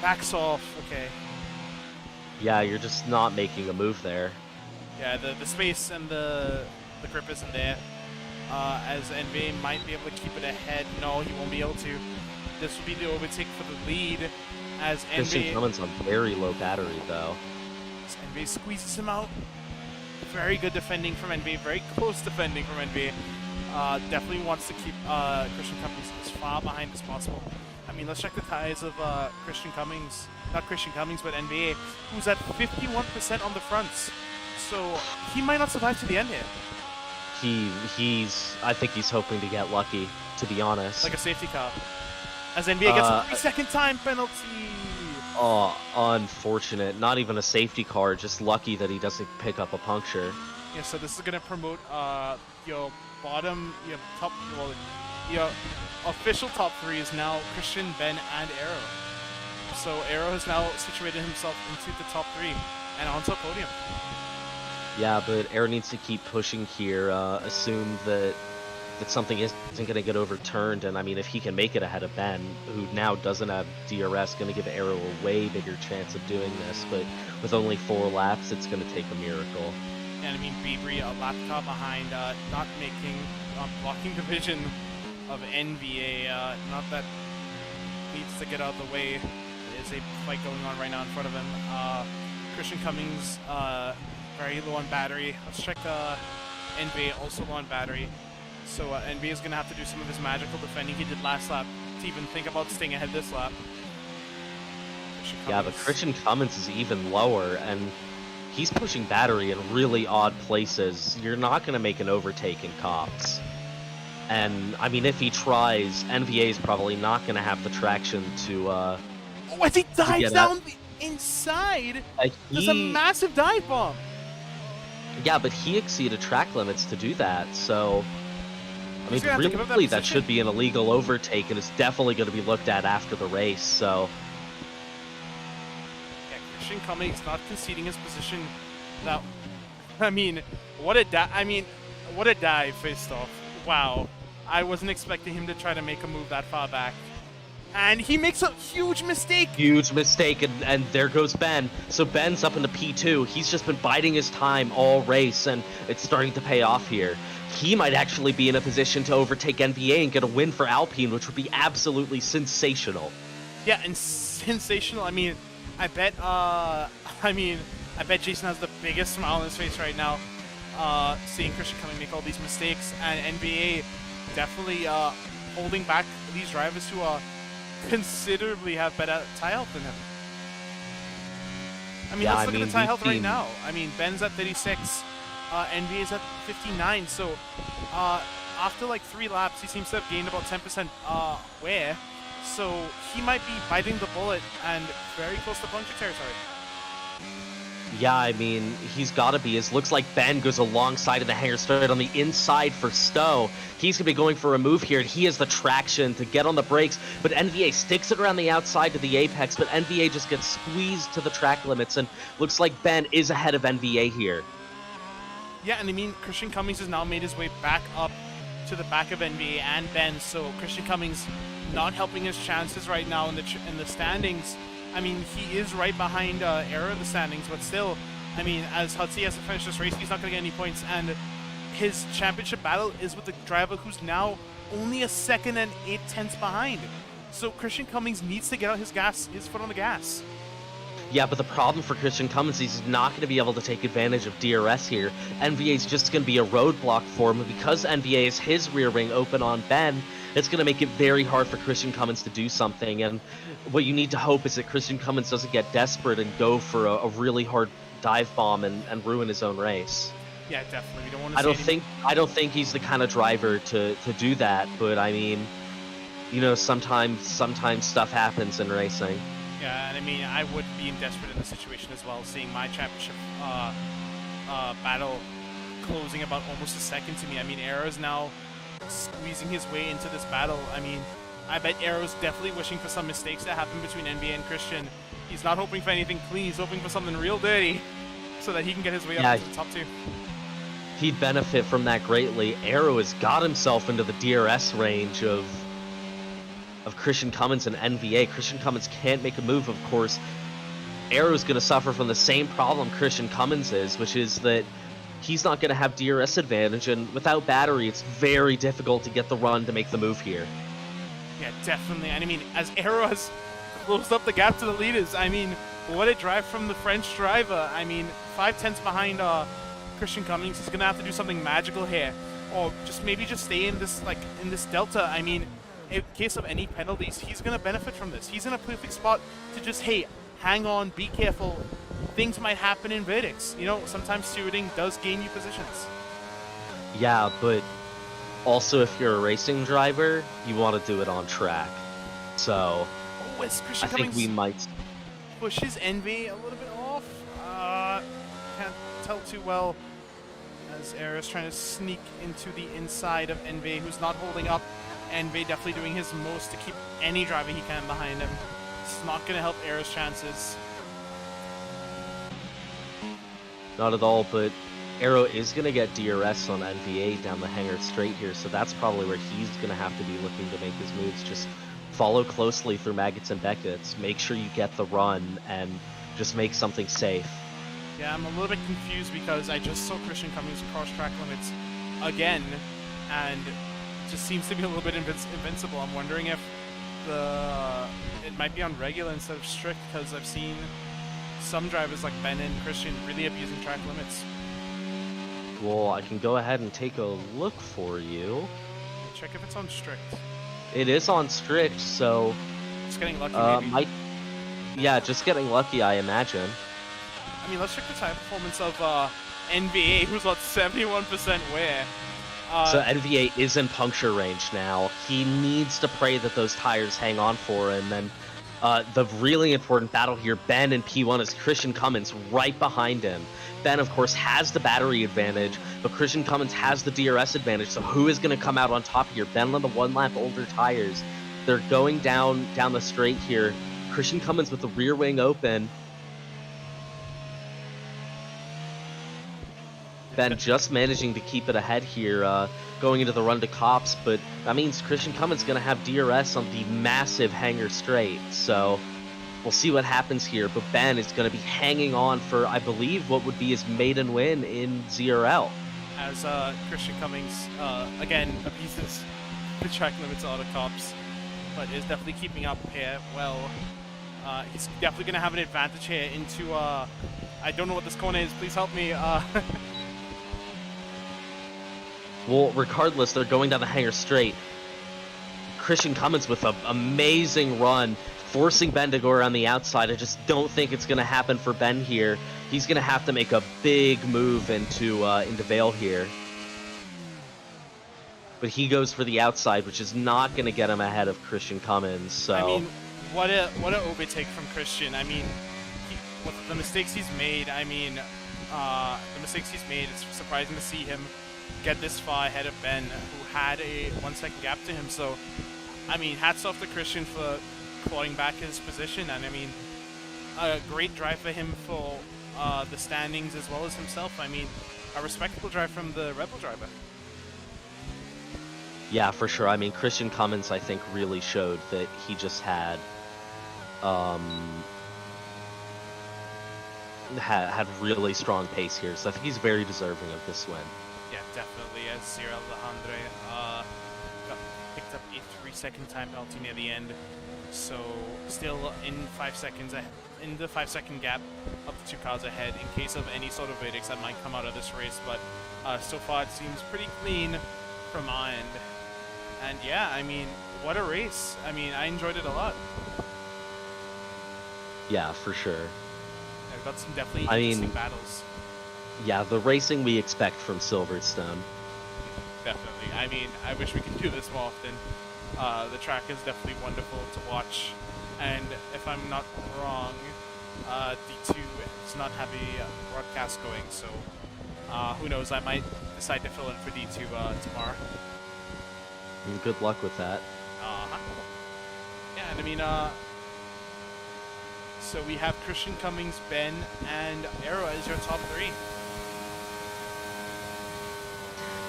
backs off. Okay. Yeah, you're just not making a move there. Yeah, the space and the grip isn't there. As NVA might be able to keep it ahead. No, he won't be able to. This will be the overtake for the lead as Christian NVA, Cummins on very low battery, though. NVA squeezes him out. Very good defending from NVA. Very close defending from NVA. Definitely wants to keep Christian Cummins as far behind as possible. I mean, let's check the tires of Christian Cummins. Not Christian Cummins, but NVA, who's at 51% on the fronts. So he might not survive to the end here. I think he's hoping to get lucky, to be honest. Like a safety car. As NBA gets a 3-second time penalty. Oh, unfortunate. Not even a safety car, just lucky that he doesn't pick up a puncture. Yeah, so this is going to promote your top, well, your official top 3 is now Christian, Ben, and Arrow. So Arrow has now situated himself into the top 3 and onto a podium. Yeah, but Arrow needs to keep pushing here, assume that something isn't going to get overturned, and I mean, if he can make it ahead of Ben, who now doesn't have DRS, going to give Arrow a way bigger chance of doing this, but with only 4 laps, it's going to take a miracle. And I mean, Bieber, a lap car behind, not making, blocking the vision of NVA, not that needs to get out of the way. There is a fight going on right now in front of him. Christian Cummins, very low on battery. Let's check NVA, also low on battery. So NVA is going to have to do some of his magical defending he did last lap to even think about staying ahead this lap. Yeah, but Christian Cummins is even lower, and he's pushing battery in really odd places. You're not going to make an overtake in cops. And, I mean, if he tries, NVA is probably not going to have the traction to... oh, as he dives down the inside! There's a massive dive bomb! Yeah, but he exceeded track limits to do that, so... I mean, really, that should be an illegal overtake, and it's definitely going to be looked at after the race, so... Yeah, Christian Cummins not conceding his position. Now, I mean, what a dive, first off. Wow. I wasn't expecting him to try to make a move that far back. And he makes a huge mistake. Huge mistake, and there goes Ben. So Ben's up into P2. He's just been biding his time all race, and it's starting to pay off here. He might actually be in a position to overtake NVA and get a win for Alpine, which would be absolutely sensational. Yeah, and sensational. I mean, I bet Jason has the biggest smile on his face right now, seeing Christian Cummings make all these mistakes, and NVA definitely holding back these drivers who considerably have better tire health than him. I mean, let's look at the tire health right now. I mean, Ben's at 36, NVA's at 59, so after like 3 laps, he seems to have gained about 10% wear, so he might be biting the bullet and very close to puncture territory. Yeah, I mean, he's got to be. It looks like Ben goes alongside of the hangar straight on the inside for Stowe. He's going to be going for a move here, and he has the traction to get on the brakes, but NVA sticks it around the outside to the apex, but NVA just gets squeezed to the track limits, and looks like Ben is ahead of NVA here. Yeah, and I mean, Christian Cummings has now made his way back up to the back of NVA and Ben, so Christian Cummings not helping his chances right now in the standings. I mean, he is right behind Aero in the standings, but still, I mean, as Hudson has to finish this race, he's not going to get any points, and his championship battle is with the driver who's now only a second and 8/10 behind. So Christian Cummings needs to get out his foot on the gas. Yeah, but the problem for Christian Cummings is he's not going to be able to take advantage of DRS here. NVA is just going to be a roadblock for him, and because NVA is his rear wing open on Ben, it's going to make it very hard for Christian Cummings to do something. And what you need to hope is that Christian Cummings doesn't get desperate and go for a really hard dive bomb and ruin his own race. Yeah, definitely. We don't want to I don't think he's the kind of driver to do that, but I mean, you know, sometimes stuff happens in racing. Yeah, and I mean, I would be desperate in this situation as well, seeing my championship battle closing about almost a second to me. I mean, Aero's now squeezing his way into this battle. I mean, I bet Aero's definitely wishing for some mistakes to happen between NVA and Christian. He's not hoping for anything clean, he's hoping for something real dirty so that he can get his way up to the top 2. He'd benefit from that greatly. Aero has got himself into the DRS range of Christian Cummings and NVA. Christian Cummings can't make a move, of course. Aero's going to suffer from the same problem Christian Cummings is, which is that he's not going to have DRS advantage, and without battery, it's very difficult to get the run to make the move here. Yeah, definitely. And I mean, as Aero has closed up the gap to the leaders, I mean, what a drive from the French driver. I mean, 5/10 behind Christian Cummings. He's going to have to do something magical here, or maybe just stay in this delta. I mean, in case of any penalties, he's going to benefit from this. He's in a perfect spot to just, hey, hang on, be careful. Things might happen in verdicts. You know, sometimes stewarding does gain you positions. Yeah, but also if you're a racing driver, you want to do it on track. So, I think we might pushes Envy a little bit off. Can't tell too well as Aero's trying to sneak into the inside of Envy, who's not holding up. Envy definitely doing his most to keep any driver he can behind him. It's not going to help Aero's chances. Not at all, but Aero is going to get DRS on NVA down the hangar straight here, so that's probably where he's going to have to be looking to make his moves. Just follow closely through Maggots and Beckett's, make sure you get the run, and just make something safe. Yeah, I'm a little bit confused because I just saw Christian Cummings across track limits again, and it just seems to be a little bit invincible. I'm wondering if it might be on regular instead of strict, because I've seen some drivers like Ben and Christian really abusing track limits. Well, I can go ahead and take a look for you. Check if it's on strict. It is on strict, so... Just getting lucky, maybe. Yeah, just getting lucky, I imagine. I mean, let's check the tire performance of NVA, who's at 71% wear. So NVA is in puncture range now. He needs to pray that those tires hang on for him, and the really important battle here, Ben in P1, is Christian Cummings right behind him. Ben, of course, has the battery advantage, but Christian Cummings has the DRS advantage, so who is going to come out on top here? Ben on the one-lap older tires. They're going down the straight here. Christian Cummings with the rear wing open. Ben just managing to keep it ahead here. going into the run to Cops, but that means Christian Cummins going to have DRS on the massive Hanger Straight. So we'll see what happens here. But Ben is going to be hanging on for, I believe, what would be his maiden win in ZRL. As Christian Cummings, again, abuses the track limits auto cops, but is definitely keeping up here well. He's definitely going to have an advantage here into, I don't know what this corner is, please help me. Well, regardless, they're going down the Hanger Straight. Christian Cummins with an amazing run, forcing Ben to go around the outside. I just don't think it's going to happen for Ben here. He's going to have to make a big move into Vale here. But he goes for the outside, which is not going to get him ahead of Christian Cummins. So I mean, what a overtake from Christian. I mean, with the mistakes he's made, it's surprising to see him get this far ahead of Ben, who had a 1 second gap to him. So, I mean, hats off to Christian for clawing back his position, and I mean, a great drive for him for the standings as well as himself. I mean, a respectable drive from the Rebel driver. yeah, for sure. I mean, Christian Cummins, I think, really showed that he just had really strong pace here. So I think he's very deserving of this win. Yeah, definitely. As Sir Alejandre picked up a 3-second time penalty near the end, so still in 5 seconds in the 5 second gap up to 2 cars ahead in case of any sort of verdicts that might come out of this race. But so far it seems pretty clean from our end. And yeah, I mean, what a race! I mean, I enjoyed it a lot. Yeah, for sure. I've got some definitely I interesting mean, battles. Yeah, the racing we expect from Silverstone. Definitely. I mean, I wish we could do this more often. The track is definitely wonderful to watch, and if I'm not wrong, D2 does not have a broadcast going, so who knows, I might decide to fill in for D2 tomorrow. And good luck with that. Yeah, and I mean, so we have Christian Cummings, Ben, and Arrow as your top 3.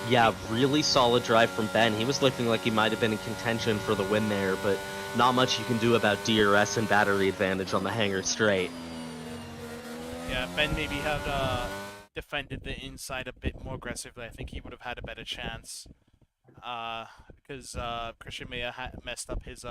Yeah, really solid drive from Ben. He was looking like he might have been in contention for the win there, but not much you can do about DRS and battery advantage on the Hanger Straight. Yeah, Ben maybe had defended the inside a bit more aggressively. I think he would have had a better chance. Because Christian may have messed up his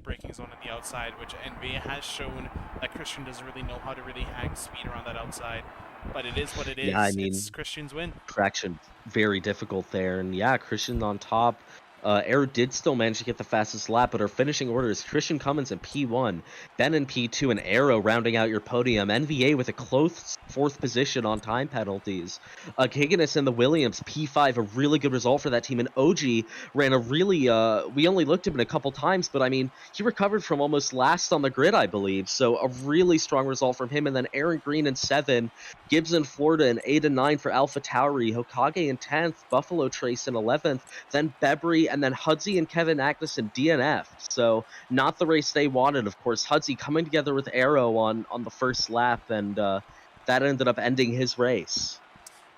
braking zone on the outside, which NBA has shown that Christian doesn't really know how to really hang speed around that outside. But it is what it is. Yeah, I mean, it's Christian's win. Traction very difficult there, and yeah, Christian on top. Arrow did still manage to get the fastest lap, but our finishing order is Christian Cummins in P1, Ben in P2, and Arrow rounding out your podium. NVA with a close 4th position on time penalties. Giganus and the Williams, P5, a really good result for that team. And OG ran a really, we only looked at him a couple times, but I mean, he recovered from almost last on the grid, I believe. So a really strong result from him. And then Aaron Green in 7, Gibbs in Florida in 8 and 9 for Alpha Tauri, Hokage in 10th, Buffalo Trace in 11th, then Bebry, and then Hudsey and Kevin Agnes in DNF. So not the race they wanted, of course. Hudsey coming together with Arrow on the first lap, and that ended up ending his race.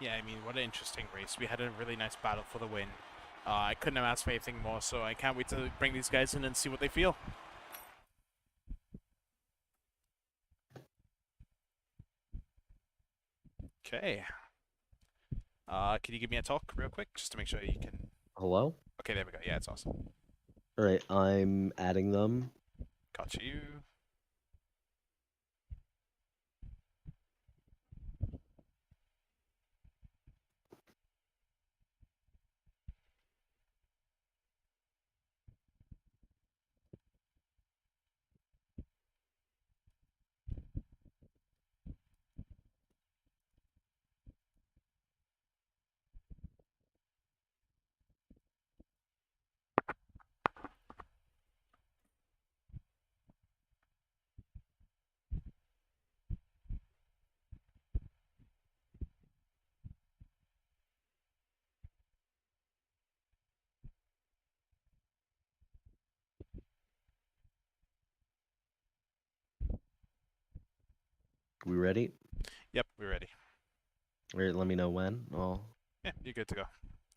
Yeah, I mean, what an interesting race. We had a really nice battle for the win. I couldn't have asked for anything more, so I can't wait to bring these guys in and see what they feel. Okay. Can you give me a talk real quick, just to make sure you can... Hello? Okay, there we go. Yeah, it's awesome. Alright, I'm adding them. Got you. We ready? Yep, we're ready. Alright, let me know when. Yeah, you're good to go.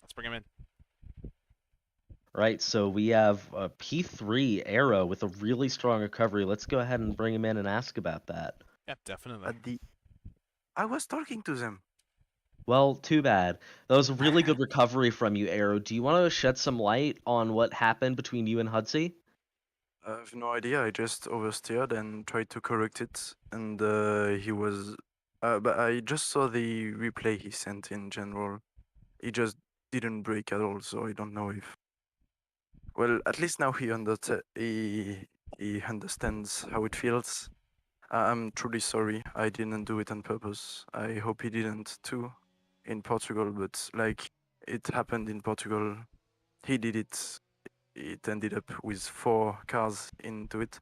Let's bring him in. Right, so we have P3 Arrow with a really strong recovery. Let's go ahead and bring him in and ask about that. Yeah, definitely. At the I was talking to them. Well, too bad. That was a really good recovery from you, Arrow. Do you want to shed some light on what happened between you and Hudsey? I have no idea. I just oversteered and tried to correct it, and he was. But I just saw the replay he sent in general. He just didn't break at all, so I don't know if. Well, at least now he understands how it feels. I'm truly sorry. I didn't do it on purpose. I hope he didn't too, in Portugal. But like it happened in Portugal, he did it. It ended up with 4 cars into it.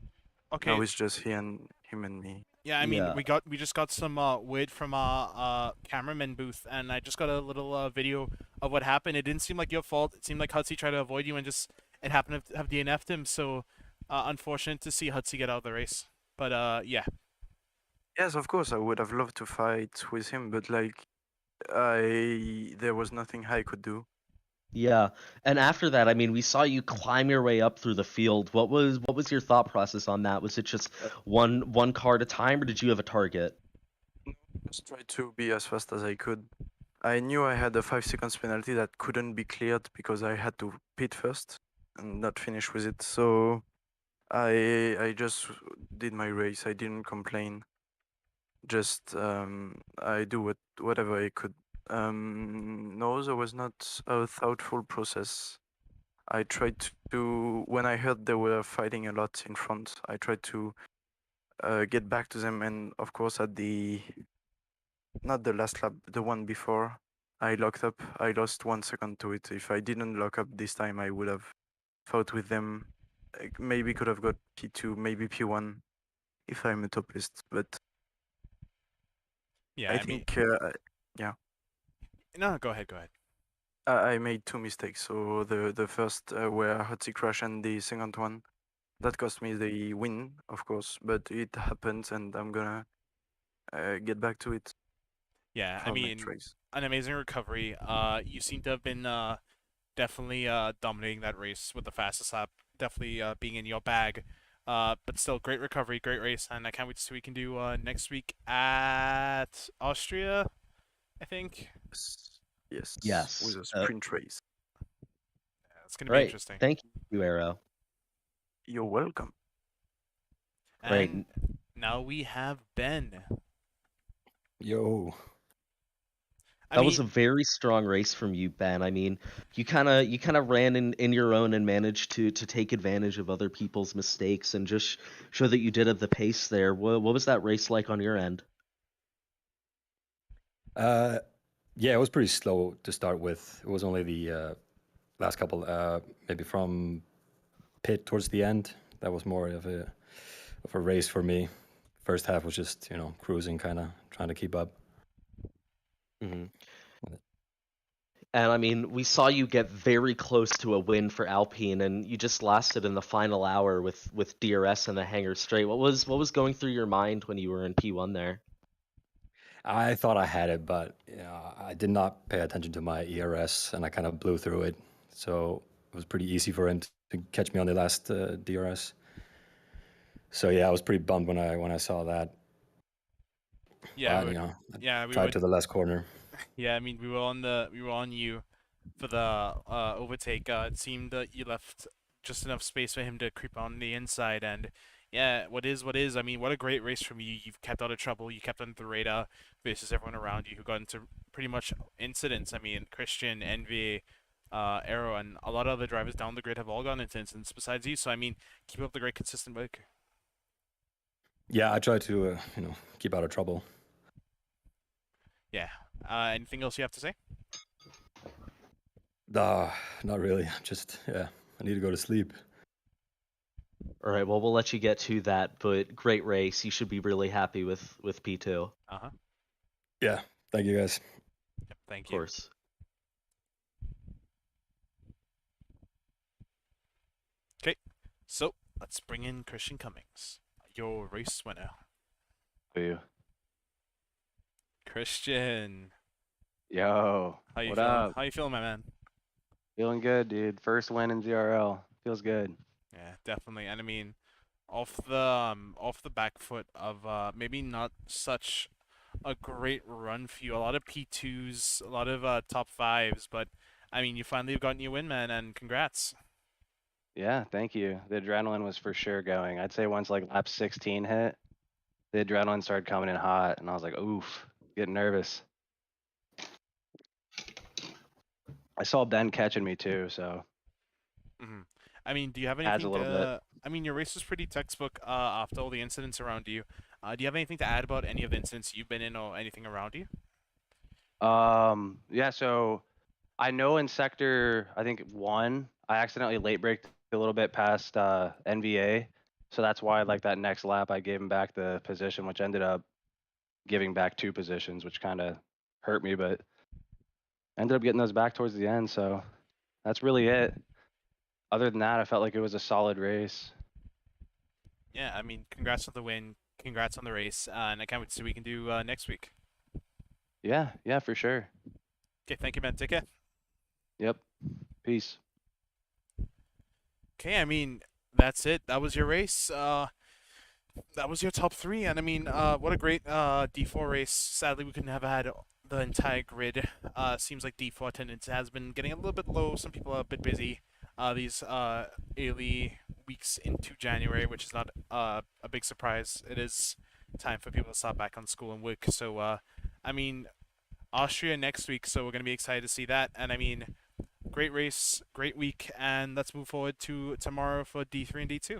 Okay. Now it's just him and me. Yeah, I mean, Yeah. we just got some word from our cameraman booth, and I just got a little video of what happened. It didn't seem like your fault. It seemed like Hutsy tried to avoid you, and just it happened to have DNF'd him. So, unfortunate to see Hutsy get out of the race. But yeah, Yes, of course, I would have loved to fight with him, but like, there was nothing I could do. Yeah. And after that, I mean, we saw you climb your way up through the field. What was your thought process on that? Was it just one car at a time, or did you have a target? Just tried to be as fast as I could. I knew I had a 5 seconds penalty that couldn't be cleared because I had to pit first and not finish with it. So I just did my race. I didn't complain. Just I do whatever I could. No, there was not a thoughtful process. I tried to, when I heard they were fighting a lot in front, I tried to get back to them. And of course, not the last lap, the one before, I locked up. I lost 1 second to it. If I didn't lock up this time, I would have fought with them. Maybe could have got P2, maybe P1 if I'm a top list. But yeah. I I mean, think, yeah. no, go ahead, go ahead. I made 2 mistakes. So the first were Hotzi crash, and the second one that cost me the win, of course. But it happened, and I'm gonna get back to it Yeah, I for next mean, race. an amazing recovery. You seem to have been definitely dominating that race with the fastest lap, definitely being in your bag. But still, great recovery, great race, and I can't wait to see what we can do next week at Austria, I think. Yes, Yes. with a sprint race. Yeah, it's gonna be Right. interesting. Thank you, Arrow. You're welcome. Great. And now we have Ben. Yo. I That mean, was a very strong race from you, Ben. I mean, you kind of ran in your own and managed to take advantage of other people's mistakes and just show that you did at the pace there. What was that race like on your end? Yeah, it was pretty slow to start with. It was only the last couple, maybe from pit towards the end. That was more of a race for me. First half was just, cruising, kind of trying to keep up. hmm And I mean, we saw you get very close to a win for Alpine, and you just lost it in the final hour with DRS and the hangar straight. What was going through your mind when you were in P1 there? I thought I had it, but I did not pay attention to my ERS, and I kind of blew through it. So it was pretty easy for him to catch me on the last DRS. So yeah, I was pretty bummed when I saw that. yeah, But, yeah, we tried went. to the last corner. Yeah, I mean, we were on you for the overtake. It seemed that you left just enough space for him to creep on the inside, and yeah, what is. I mean, what a great race from you. You've kept out of trouble. You kept under the radar versus everyone around you who got into pretty much incidents. I mean, Christian, Envy, Arrow, and a lot of other drivers down the grid have all gotten into incidents besides you. So I mean, keep up the great consistent work. Yeah, I tried to, keep out of trouble. Yeah. Anything else you have to say? Not really. Just, I need to go to sleep. All right, well, we'll let you get to that, but great race. You should be really happy with P2. Yeah, thank you guys. Yep, thank Of you. course. So let's bring in Christian Cummings, your race winner. For you. Christian, Yo, how you what feeling? up? How you feeling, my man? Feeling good, dude. First win in ZRL. Feels good. Yeah, definitely. And I mean, off the back foot of maybe not such a great run for you. A lot of P2s, a lot of top fives, but I mean, you finally have gotten your win, man, and congrats. Yeah, thank you. The adrenaline was for sure going. I'd say once like lap 16 hit, the adrenaline started coming in hot, and I was like, oof, getting nervous. I saw Ben catching me too, so hmm I mean, do you have Adds a anything little bit. to? I mean, your race was pretty textbook after all the incidents around you. Do you have anything to add about any of the incidents you've been in or anything around you? yeah, so I know in sector, I think 1, I accidentally late braked a little bit past NVA. So that's why like that next lap I gave him back the position, which ended up giving back 2 positions, which kind of hurt me, but ended up getting those back towards the end. So that's really it. Other than that, I felt like it was a solid race. Yeah, I mean, congrats on the win, congrats on the race, and I can't wait to see what we can do next week. Yeah, for sure. Okay, thank you, man. Take care. Yep. Peace. Okay, I mean, that's it. That was your race. That was your top 3, and I mean, what a great D4 race. Sadly, we couldn't have had the entire grid. Seems like D4 attendance has been getting a little bit low. Some people are a bit busy these early weeks into January, which is not a big surprise. It is time for people to start back on school and work. So, I mean, Austria next week, so we're going to be excited to see that. And I mean, great race, great week, and let's move forward to tomorrow for D3 and D2.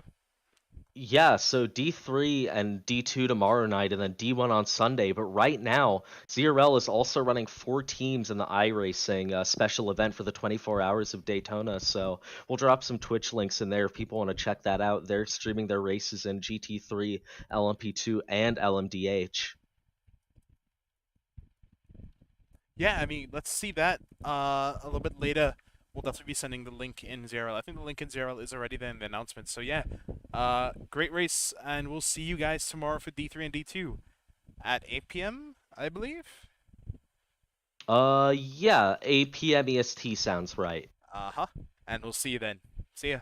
Yeah, so D3 and D2 tomorrow night, and then D1 on Sunday. But right now, ZRL is also running 4 teams in the iRacing special event for the 24 Hours of Daytona. So we'll drop some Twitch links in there if people want to check that out. They're streaming their races in GT3, LMP2, and LMDH. Yeah, I mean, let's see that a little bit later. We'll definitely be sending the link in ZRL. I think the link in ZRL is already there in the announcement. So yeah, great race, and we'll see you guys tomorrow for D3 and D2 at 8 p.m., I believe. Yeah, 8 p.m. EST sounds right. Uh-huh. And we'll see you then. See ya.